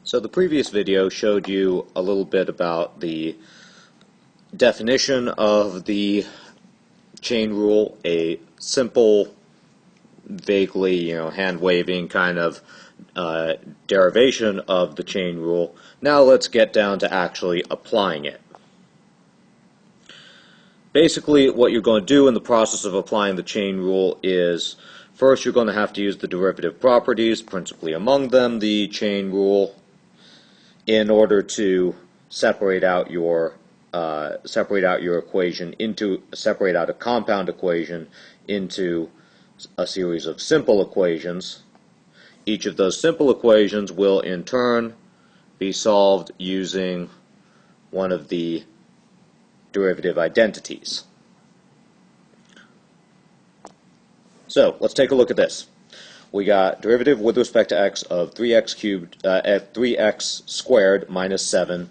So the previous video showed you a little bit about the definition of the chain rule, a simple, vaguely, hand-waving kind of derivation of the chain rule. Now let's get down to actually applying it. Basically, what you're going to do in the process of applying the chain rule is, first you're going to have to use the derivative properties, principally among them the chain rule, in order to separate out your equation into separate out a compound equation into a series of simple equations. Each of those simple equations will in turn be solved using one of the derivative identities. So let's take a look at this. We got derivative with respect to x of 3x cubed at 3x squared minus 7,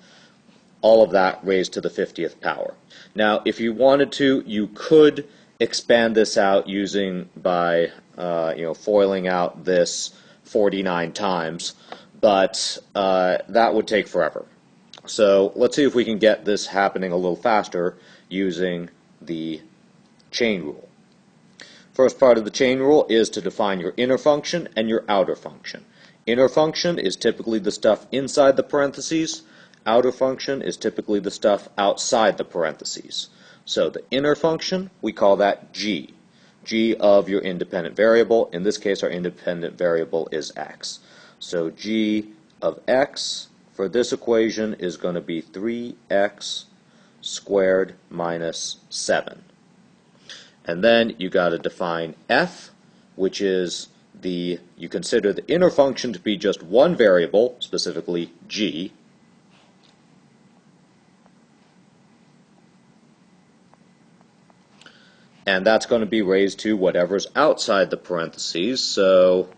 all of that raised to the 50th power. Now, if you wanted to, you could expand this out using by foiling out this 49 times, but that would take forever. So let's see if we can get this happening a little faster using the chain rule. First part of the chain rule is to define your inner function and your outer function. Inner function is typically the stuff inside the parentheses. Outer function is typically the stuff outside the parentheses. So the inner function, we call that g. G of your independent variable. In this case, our independent variable is x. So g of x for this equation is going to be 3x squared minus 7. And then you got to define f, which is you consider the inner function to be just one variable, specifically g. And that's going to be raised to whatever's outside the parentheses, or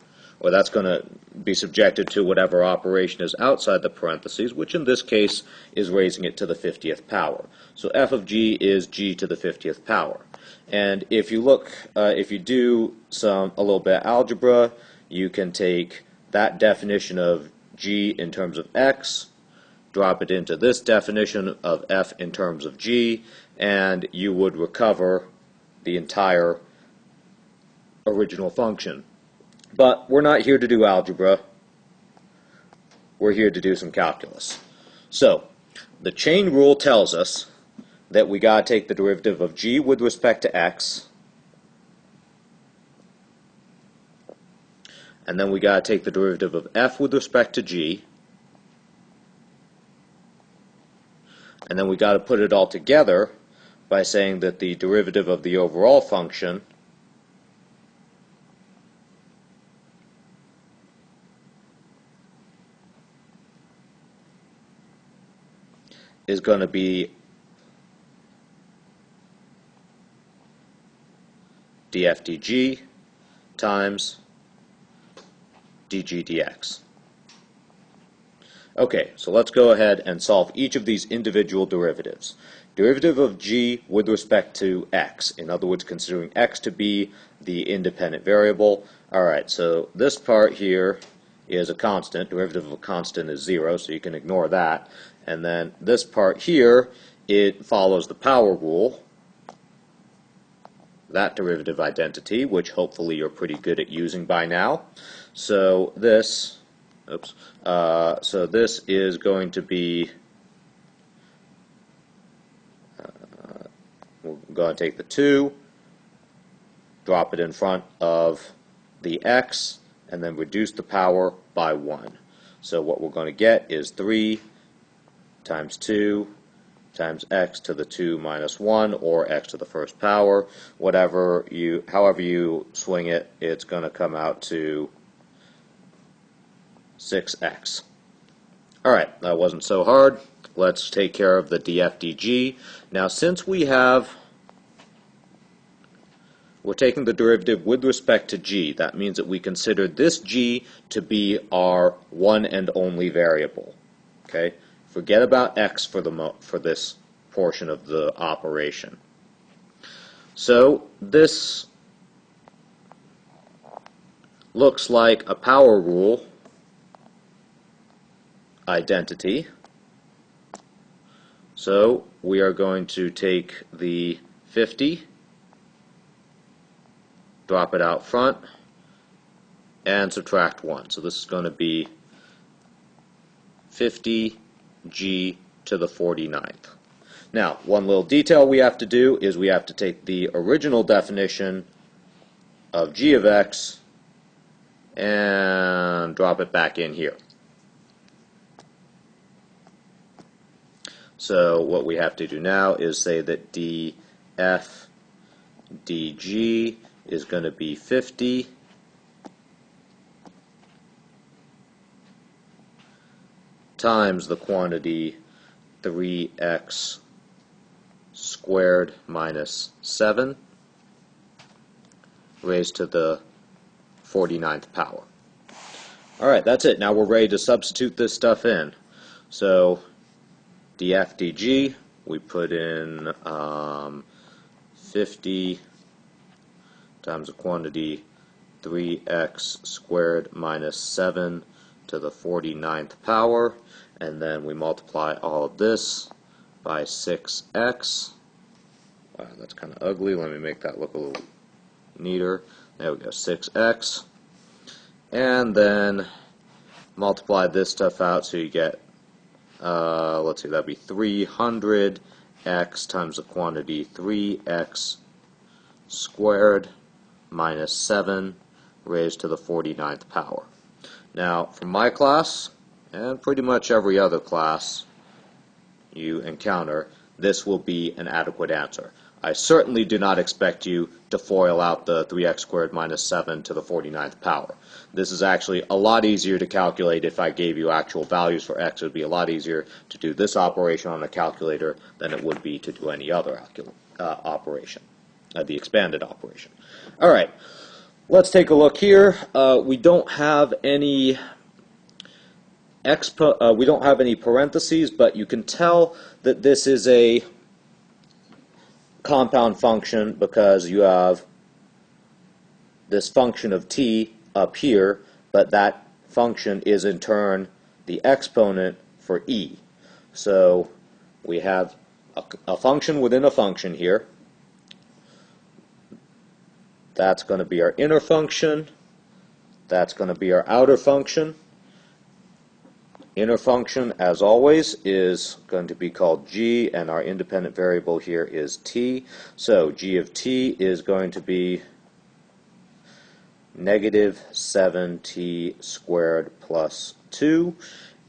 that's going to be subjected to whatever operation is outside the parentheses, which in this case is raising it to the 50th power. So f of g is g to the 50th power. And if you look, if you do a little bit of algebra, you can take that definition of g in terms of x, drop it into this definition of f in terms of g, and you would recover the entire original function. But we're not here to do algebra. We're here to do some calculus. So the chain rule tells us that we got to take the derivative of g with respect to x, and then we got to take the derivative of f with respect to g, and then we got to put it all together by saying that the derivative of the overall function is going to be df dg times dg dx. Okay, so let's go ahead and solve each of these individual derivatives. Derivative of g with respect to x, in other words, considering x to be the independent variable. Alright, so this part here is a constant. Derivative of a constant is 0, so you can ignore that. And then this part here, it follows the power rule, that derivative identity, which hopefully you're pretty good at using by now. So this, so this is going to be, we're going to take the 2, drop it in front of the x, and then reduce the power by 1. So what we're going to get is 3 times 2 times x to the 2 minus 1, or x to the first power. However you swing it, it's going to come out to 6x. Alright, that wasn't so hard. Let's take care of the df dg. Now, since we're taking the derivative with respect to g, that means that we consider this g to be our one and only variable. Okay? Forget about x for this portion of the operation. So this looks like a power rule identity. So we are going to take the 50, drop it out front, and subtract 1. So this is going to be 50g to the 49th. Now, one little detail we have to do is we have to take the original definition of g of x and drop it back in here. So what we have to do now is say that df dg is going to be 50 times the quantity 3x squared minus 7 raised to the 49th power. Alright, that's it. Now we're ready to substitute this stuff in. So df dg, we put in 50 times the quantity 3x squared minus 7 to the 49th power, and then we multiply all of this by 6x. Wow, that's kind of ugly. Let me make that look a little neater. There we go, 6x. And then multiply this stuff out so you get, let's see, that'd be 300x times the quantity 3x squared minus 7 raised to the 49th power. Now, for my class, and pretty much every other class you encounter, this will be an adequate answer. I certainly do not expect you to FOIL out the 3x squared minus 7 to the 49th power. This is actually a lot easier to calculate. If I gave you actual values for x, it would be a lot easier to do this operation on a calculator than it would be to do any other operation, the expanded operation. All right, let's take a look here. We don't have any parentheses, but you can tell that this is a compound function because you have this function of t up here, but that function is in turn the exponent for e. So we have a function within a function here. That's going to be our inner function. That's going to be our outer function. Inner function, as always, is going to be called g, and our independent variable here is t. So g of t is going to be negative 7t squared plus 2.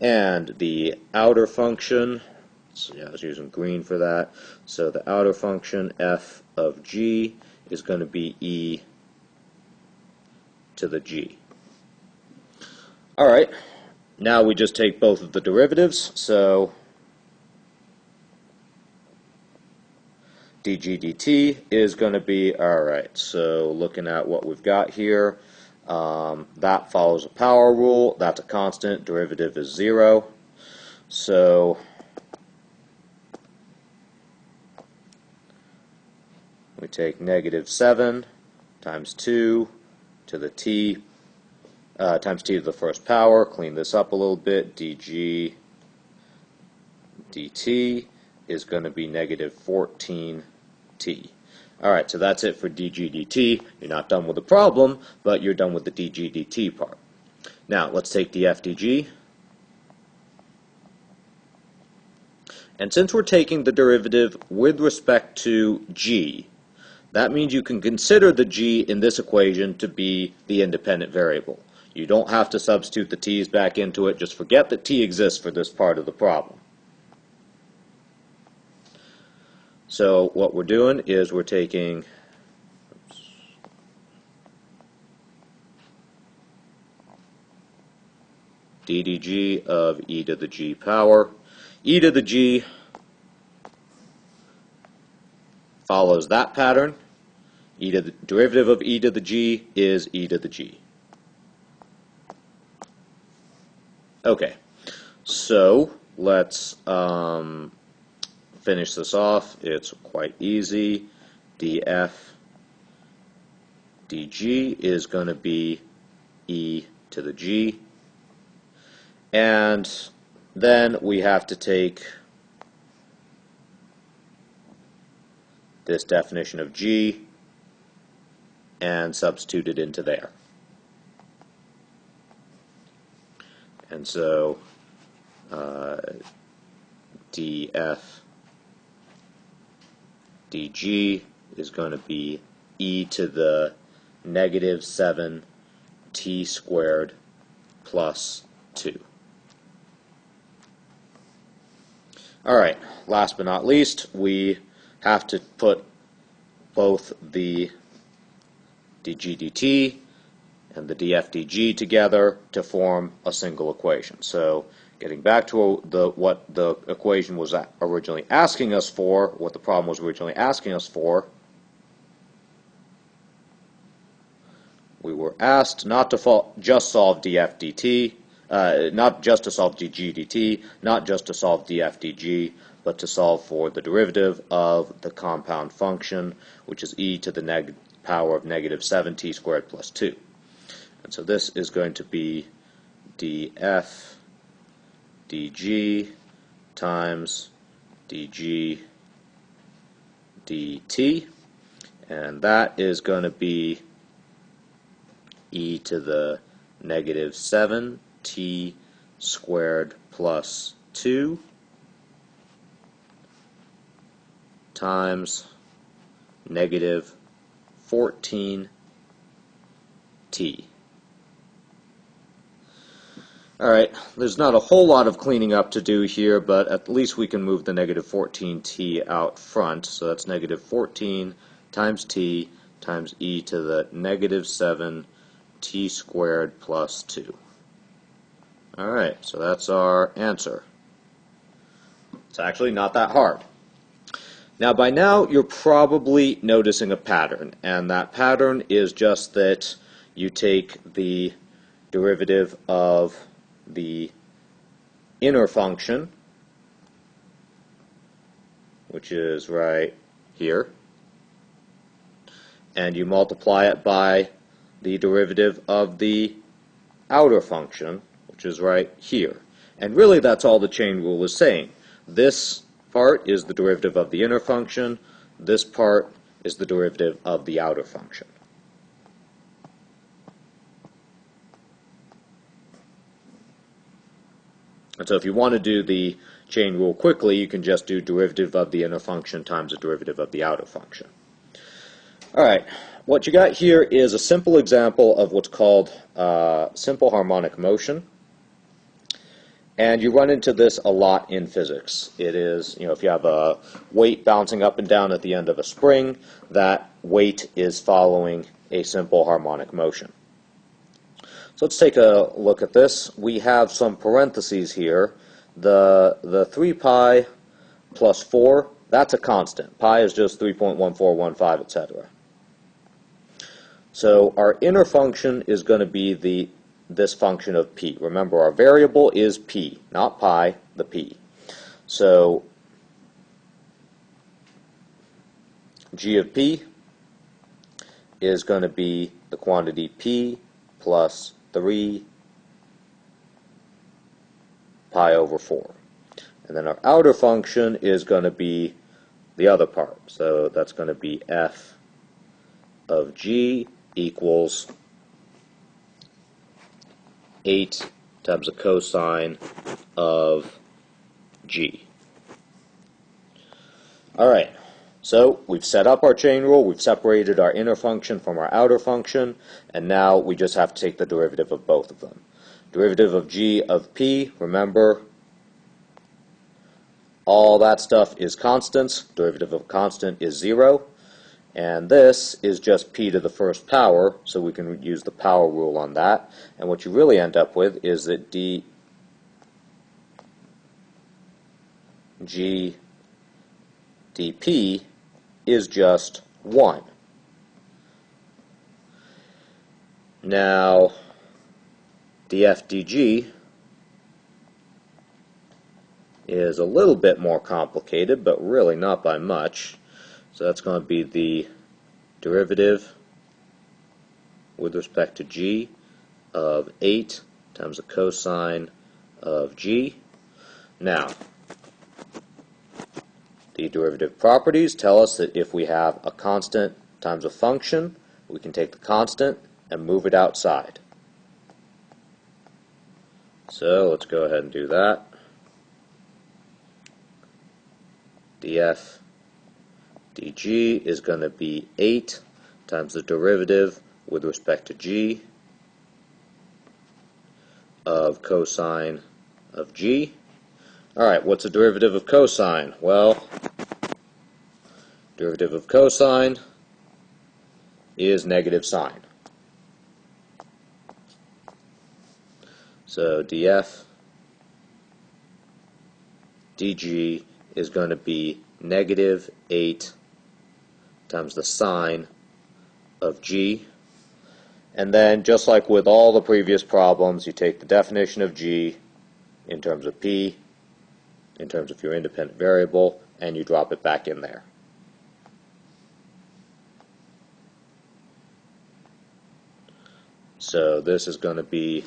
And the outer function, so yeah, I was using green for that, so the outer function f of g is going to be e to the g. All right. Now we just take both of the derivatives, so dg dt is going to be, alright, so looking at what we've got here, that follows a power rule, that's a constant, derivative is 0, so we take negative 7 times 2 to the t times t to the first power, clean this up a little bit, dg dt is going to be negative 14t. Alright, so that's it for dg dt. You're not done with the problem, but you're done with the dg dt part. Now, let's take df dg. And since we're taking the derivative with respect to g, that means you can consider the g in this equation to be the independent variable. You don't have to substitute the t's back into it. Just forget that t exists for this part of the problem. So what we're doing is we're taking ddg of e to the g power. E to the g follows that pattern. E to the derivative of e to the g is e to the g. Okay, so let's finish this off. It's quite easy. df dg is going to be e to the g. And then we have to take this definition of g and substitute it into there. And so df dg is going to be e to the negative 7 t squared plus 2. Alright, last but not least, we have to put both the dg dt and the df dg together to form a single equation. So getting back to what the equation was originally asking us for, what the problem was originally asking us for, we were asked not to just solve df dt, not just to solve dg dt, not just to solve df dg, but to solve for the derivative of the compound function, which is e to the power of negative 7t squared plus 2. And so this is going to be df dg times dg dt, and that is going to be e to the negative 7t squared plus 2 times negative 14t. Alright, there's not a whole lot of cleaning up to do here, but at least we can move the negative 14t out front. So that's negative 14 times t times e to the negative 7t squared plus 2. Alright, so that's our answer. It's actually not that hard. Now by now you're probably noticing a pattern, and that pattern is just that you take the derivative of the inner function, which is right here, and you multiply it by the derivative of the outer function, which is right here. And really that's all the chain rule is saying. This part is the derivative of the inner function, this part is the derivative of the outer function. And so if you want to do the chain rule quickly, you can just do derivative of the inner function times the derivative of the outer function. Alright, what you got here is a simple example of what's called simple harmonic motion. And you run into this a lot in physics. It is, if you have a weight bouncing up and down at the end of a spring, that weight is following a simple harmonic motion. So let's take a look at this. We have some parentheses here. The 3 pi plus 4, that's a constant. Pi is just 3.1415, etc. So our inner function is going to be this function of p. Remember, our variable is p, not pi, the p. So g of p is going to be the quantity p plus 3 pi over 4. And then our outer function is going to be the other part. So that's going to be f of g equals 8 times the cosine of g. Alright, so we've set up our chain rule, we've separated our inner function from our outer function, and now we just have to take the derivative of both of them. Derivative of g of p, remember, all that stuff is constants. Derivative of constant is 0. And this is just p to the first power, so we can use the power rule on that. And what you really end up with is that dg dp is just 1. Now, df dg is a little bit more complicated, but really not by much. So that's going to be the derivative with respect to g of 8 times the cosine of g. Now, the derivative properties tell us that if we have a constant times a function, we can take the constant and move it outside. So let's go ahead and do that. df dg is going to be 8 times the derivative with respect to g of cosine of g. Alright, what's the derivative of cosine? Well, derivative of cosine is negative sine. So df dg is going to be negative 8 times the sine of g. And then, just like with all the previous problems, you take the definition of g in terms of p, in terms of your independent variable, and you drop it back in there. So this is going to be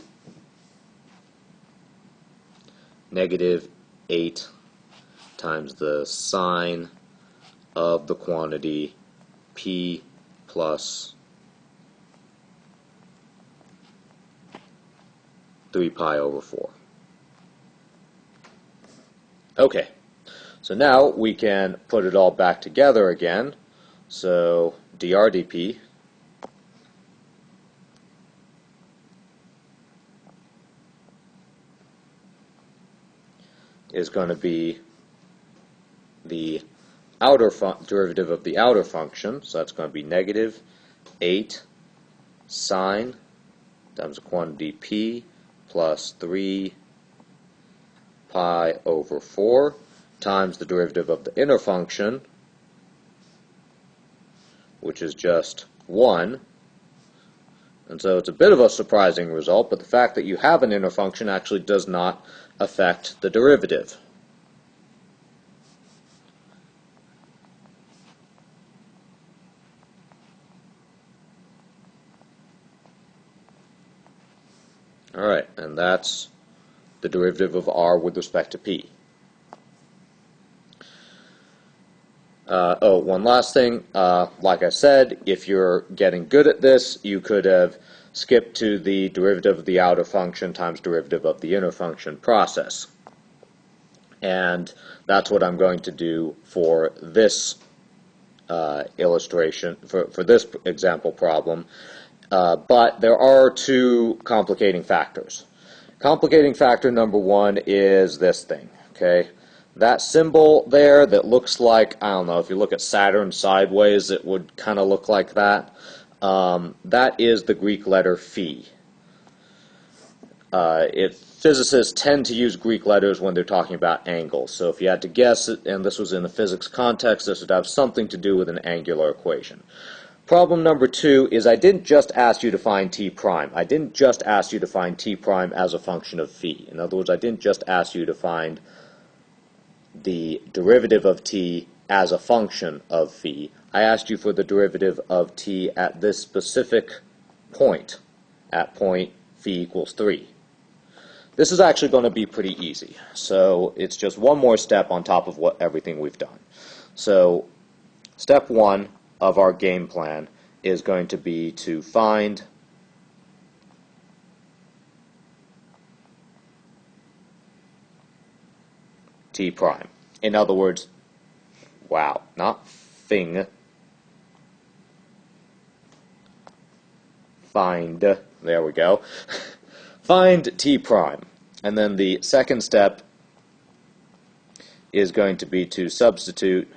negative 8 times the sine of the quantity p plus 3 pi over 4. Okay, so now we can put it all back together again. So dr dp is going to be the outer derivative of the outer function, so that's going to be negative 8 sine times the quantity p plus 3 pi over 4 times the derivative of the inner function, which is just 1. And so it's a bit of a surprising result, but the fact that you have an inner function actually does not affect the derivative. Alright, and that's the derivative of r with respect to p. One last thing. Like I said, if you're getting good at this, you could have skipped to the derivative of the outer function times derivative of the inner function process. And that's what I'm going to do for this illustration, for this example problem. But there are two complicating factors. Complicating factor number 1 is this thing, okay? That symbol there that looks like, I don't know, if you look at Saturn sideways, it would kind of look like that. That is the Greek letter phi. Physicists tend to use Greek letters when they're talking about angles. So if you had to guess, and this was in a physics context, this would have something to do with an angular equation. Problem number 2 is I didn't just ask you to find t prime. I didn't just ask you to find t prime as a function of phi. In other words, I didn't just ask you to find the derivative of t as a function of phi. I asked you for the derivative of t at this specific point, at point phi equals 3. This is actually going to be pretty easy. So it's just one more step on top of everything we've done. So step 1 of our game plan is going to be to find t prime. In other words, wow, not thing, find, there we go, find t prime. And then the second step is going to be to substitute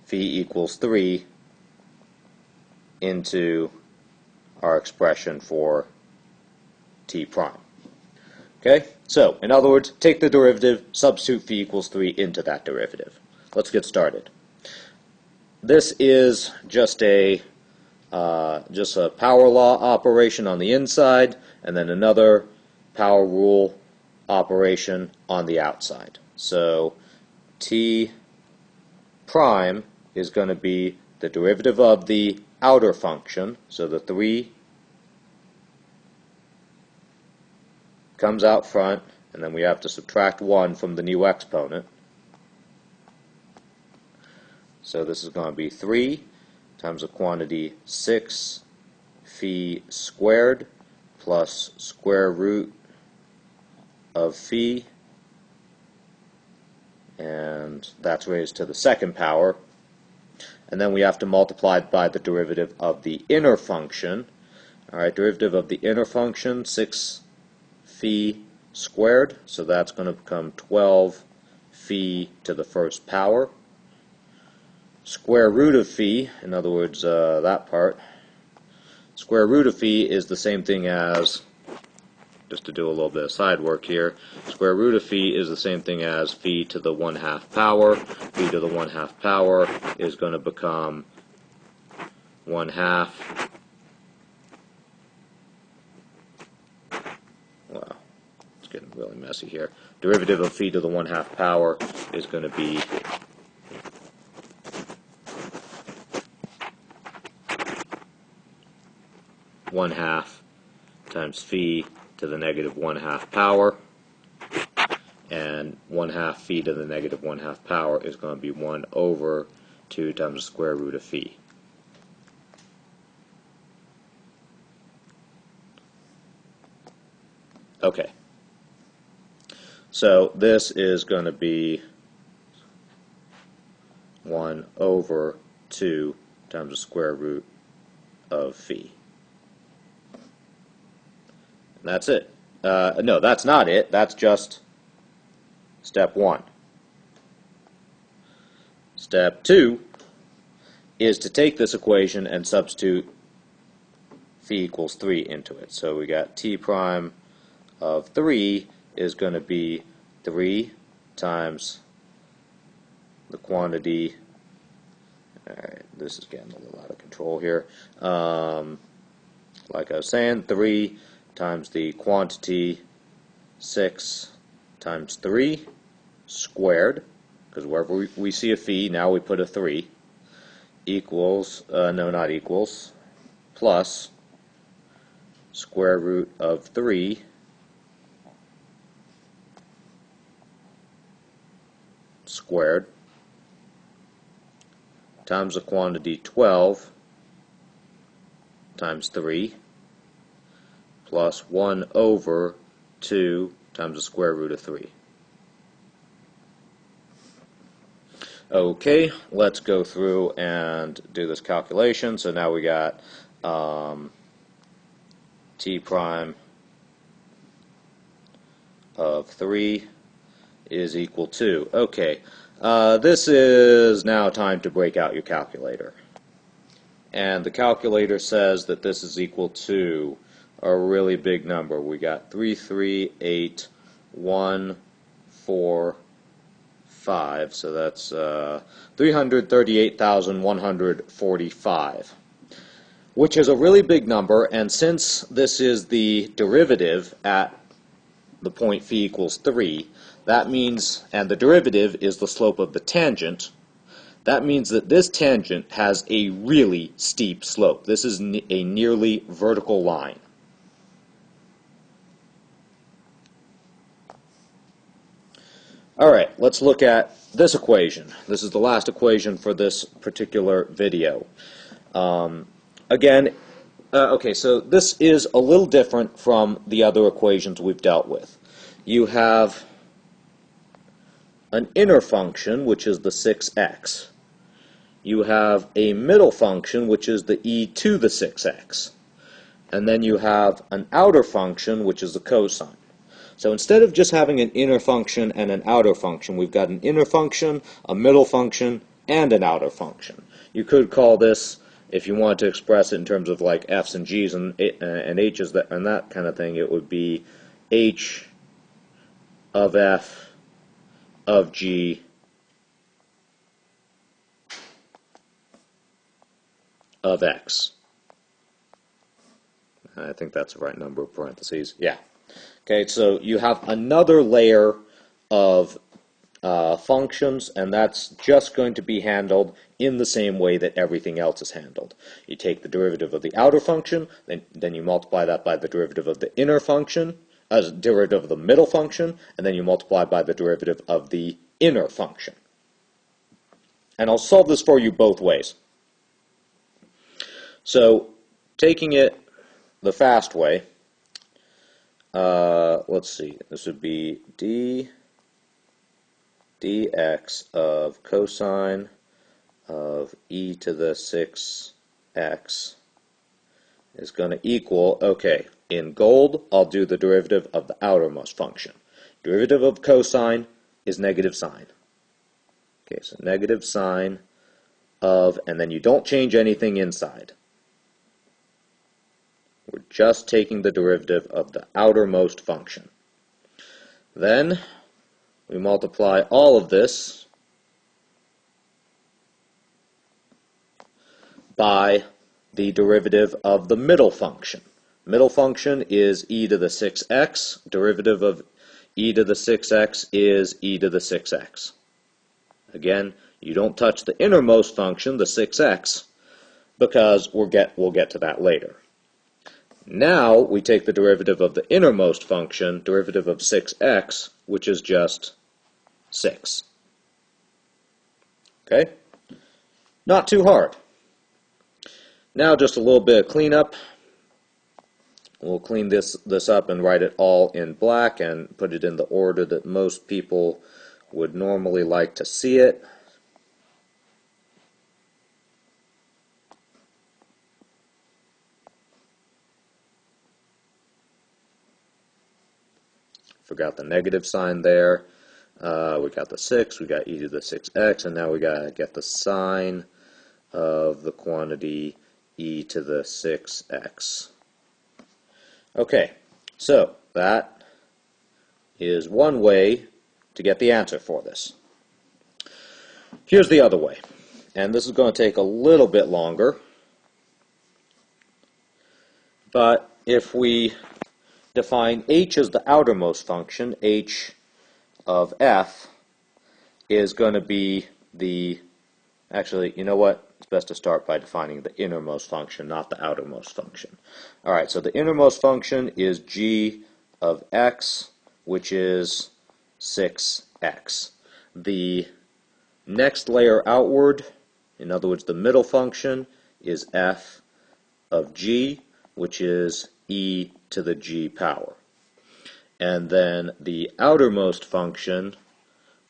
phi equals 3 into our expression for t prime. Okay, so in other words, take the derivative, substitute phi equals 3 into that derivative. Let's get started. This is just a power law operation on the inside, and then another power rule operation on the outside. So t prime is going to be the derivative of the outer function, so the 3 comes out front, and then we have to subtract 1 from the new exponent. So this is going to be 3 times the quantity 6 phi squared plus square root of phi, and that's raised to the second power. And then we have to multiply it by the derivative of the inner function. Alright, derivative of the inner function, 6 phi squared, so that's going to become 12 phi to the first power. Square root of phi, in other words, that part, square root of phi is the same thing as, just to do a little bit of side work here, square root of phi is the same thing as phi to the 1/2 power. Phi to the 1/2 power is going to become 1/2. Wow, it's getting really messy here. Derivative of phi to the 1/2 power is going to be 1/2 times phi to the negative 1/2 power, and 1/2 phi to the negative 1/2 power is going to be 1/2 times the square root of phi. Okay, so this is going to be 1/2 times the square root of phi. And that's it. No, that's not it. That's just step 1. Step 2 is to take this equation and substitute phi equals 3 into it. So we got t prime of 3 is going to be 3 times the quantity. Alright, this is getting a little out of control here. Like I was saying, 3 times the quantity 6 times 3 squared, because wherever we see a phi, now we put a 3, equals, no, not equals, plus square root of 3 squared times the quantity 12 times 3 plus 1/2 times the square root of 3. Okay, let's go through and do this calculation. So now we got t prime of 3 is equal to, okay, this is now time to break out your calculator. And the calculator says that this is equal to a really big number. We got 338,145, so that's 338,145, which is a really big number. And since this is the derivative at the point phi equals 3, that means, and the derivative is the slope of the tangent, that means that this tangent has a really steep slope. This is a nearly vertical line. Alright, let's look at this equation. This is the last equation for this particular video. Okay, so this is a little different from the other equations we've dealt with. You have an inner function, which is the 6x. You have a middle function, which is the e to the 6x. And then you have an outer function, which is the cosine. So instead of just having an inner function and an outer function, we've got an inner function, a middle function, and an outer function. You could call this, if you wanted to express it in terms of like f's and g's and h's and that kind of thing, it would be h of f of g of x. I think that's the right number of parentheses. Yeah. Okay, so you have another layer of functions, and that's just going to be handled in the same way that everything else is handled. You take the derivative of the outer function, then you multiply that by the derivative of the inner function, derivative of the middle function, and then you multiply by the derivative of the inner function. And I'll solve this for you both ways. So, taking it the fast way, let's see, this would be dx of cosine of e to the 6x is going to equal, okay, in gold, I'll do the derivative of the outermost function. Derivative of cosine is negative sine. Okay, so negative sine of, and then you don't change anything inside. We're just taking the derivative of the outermost function. Then we multiply all of this by the derivative of the middle function. Middle function is e to the 6x. Derivative of e to the 6x is e to the 6x. Again, you don't touch the innermost function, the 6x, because we'll get to that later. Now we take the derivative of the innermost function, derivative of 6x, which is just 6. Okay? Not too hard. Now just a little bit of cleanup. We'll clean this up and write it all in black and put it in the order that most people would normally like to see it. Forgot the negative sign there. We got the 6, we got e to the 6x, and now we got to get the sign of the quantity e to the 6x. Okay, so that is one way to get the answer for this. Here's the other way, and this is going to take a little bit longer, but if we define h as the outermost function, h of f is going to be the, actually, you know what? It's best to start by defining the innermost function, not the outermost function. All right, so the innermost function is g of x, which is 6x. The next layer outward, in other words, the middle function, is f of g, which is e to the g power. And then the outermost function,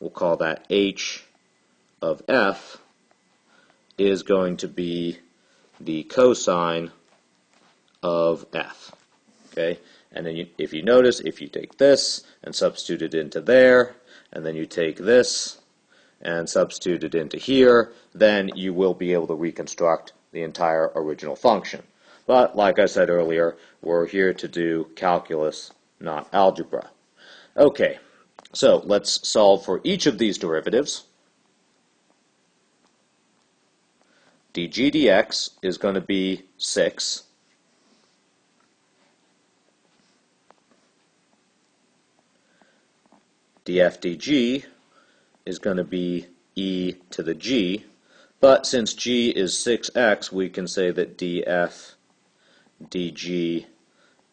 we'll call that h of f, is going to be the cosine of f. Okay? And then if you notice, if you take this and substitute it into there, and then you take this and substitute it into here, then you will be able to reconstruct the entire original function. But like I said earlier, we're here to do calculus, not algebra. Okay, so let's solve for each of these derivatives. dg dx is going to be 6. df dg is going to be e to the g, but since g is 6x, we can say that df dg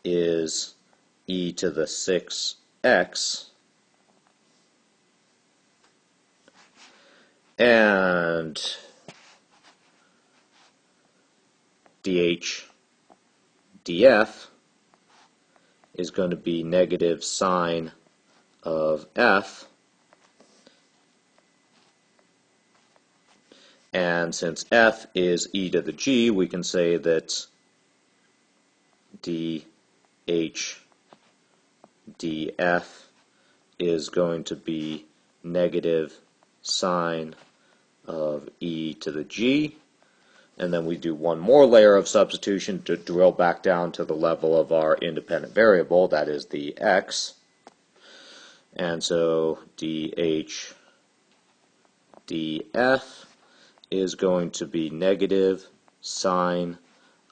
is e to the 6x, and dh df is going to be negative sine of f, and since f is e to the g, we can say that dh df is going to be negative sine of e to the g, and then we do one more layer of substitution to drill back down to the level of our independent variable, that is the x. And so dh df is going to be negative sine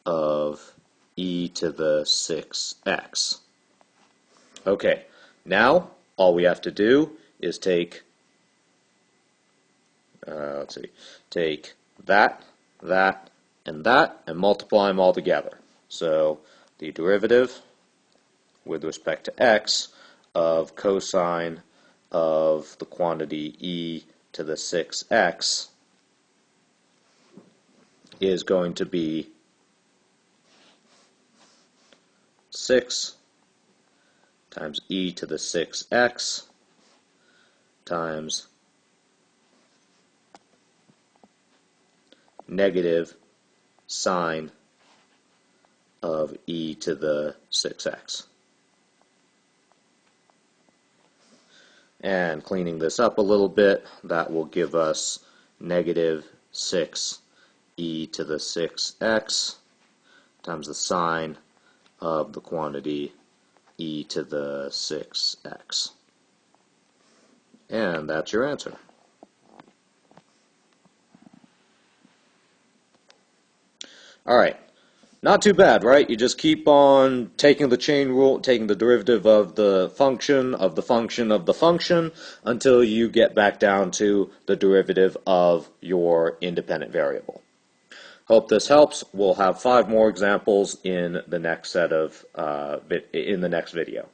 of e to the 6x. Okay, now all we have to do is take, take that, and multiply them all together. So the derivative with respect to x of cosine of the quantity e to the 6x is going to be 6 times e to the 6x times negative sine of e to the 6x. And cleaning this up a little bit, that will give us negative 6 e to the 6x times the sine of the quantity e to the 6x. And that's your answer. All right. Not too bad, right? You just keep on taking the chain rule, taking the derivative of the function, of the function, of the function, until you get back down to the derivative of your independent variable. Hope this helps. We'll have 5 more examples in the next set of in the next video.